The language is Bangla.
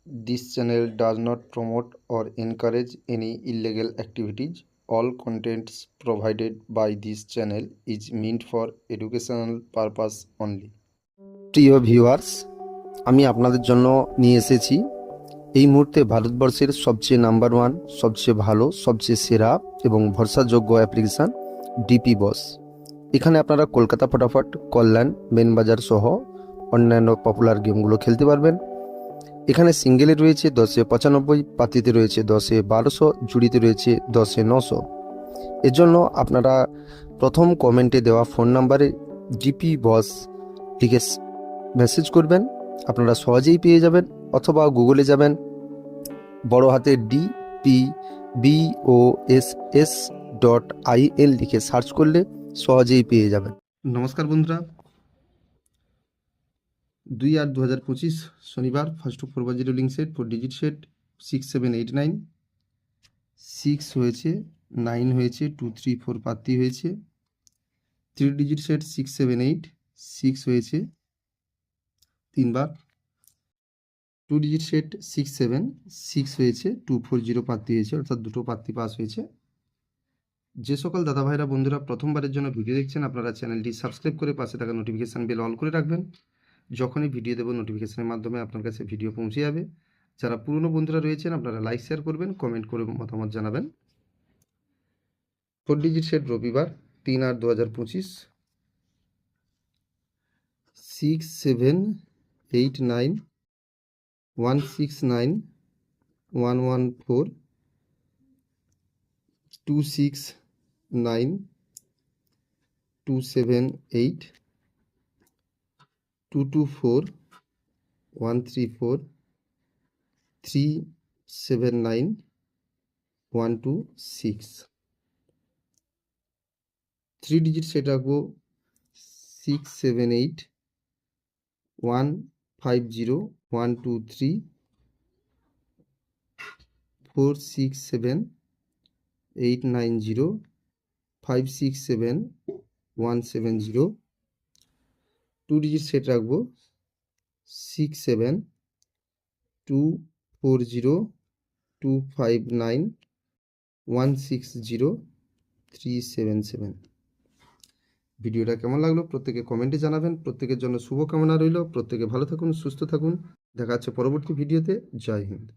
This channel does not promote or encourage any illegal activities. All contents provided by this channel is meant for educational purpose only. প্রিয় ভিউয়ার্স, আমি আপনাদের জন্য নিয়ে এসেছি এই মুহূর্তে ভারতবর্ষের সবচেয়ে নাম্বার ওয়ান, সবচেয়ে ভালো, সবচেয়ে সেরা এবং ভরসাযোগ্য অ্যাপ্লিকেশান ডিপি বস। এখানে আপনারা কলকাতা ফটাফট, কল্যাণ, মেনবাজার সহ অন্যান্য পপুলার গেমগুলো খেলতে পারবেন। এখানে সিঙ্গেলে রয়েছে 1095, পাতিতে রয়েছে 10-1200, জুড়িতে রয়েছে 10-900। এর জন্য আপনারা প্রথম কমেন্টে দেওয়া ফোন নাম্বারে ডিপি বস লিখে মেসেজ করবেন, আপনারা সহজেই পেয়ে যাবেন। অথবা গুগলে যাবেন, বড় হাতের DPBOSS.IN লিখে সার্চ করলে সহজেই পেয়ে যাবেন। নমস্কার বন্ধুরা, 2/8/2025 শনিবার, first 4x0 link set, 4 digit set, 6789, 6 হয়েছে, 9 হয়েছে, 2 3 4 পাত্তি হয়েছে। 3 ডিজিট সেট 678, 6 হয়েছে 3 বার। 2 ডিজিট সেট 67, 6 হয়েছে, 240 পাত্তি হয়েছে, অর্থাৎ দুটো পাত্তি পাস হয়েছে। যে সকল দাদা ভাইরা বন্ধুরা প্রথমবারের জন্য ভিডিও দেখছেন, আপনারা চ্যানেলটি সাবস্ক্রাইব করে পাশে থাকা নোটিফিকেশান বেল অল করে রাখবেন। যখনই ভিডিও দেবো নোটিফিকেশানের মাধ্যমে আপনার কাছে ভিডিও পৌঁছে যাবে। যারা পুরনো বন্ধুরা রয়েছেন, আপনারা লাইক শেয়ার করবেন, কমেন্ট করে মতামত জানাবেন। 4 ডিজিট সেট রবিবার, 3/8/2025, 6789, 169, 114, 269, 278, 224, 134, 379, 126। 3 ডিজিট সেট রাখবো 678, 150, 123, 467, 890, 567, 170। 2 ডিজিট সেট রাখবো 67, 240, 259, 160, 377। ভিডিওটা কেমন লাগলো প্রত্যেকে কমেন্টে জানাবেন। প্রত্যেকের জন্য শুভকামনা রইল। প্রত্যেকে ভালো থাকুন, সুস্থ থাকুন। দেখা হচ্ছে পরবর্তী ভিডিওতে। জয় হিন্দ।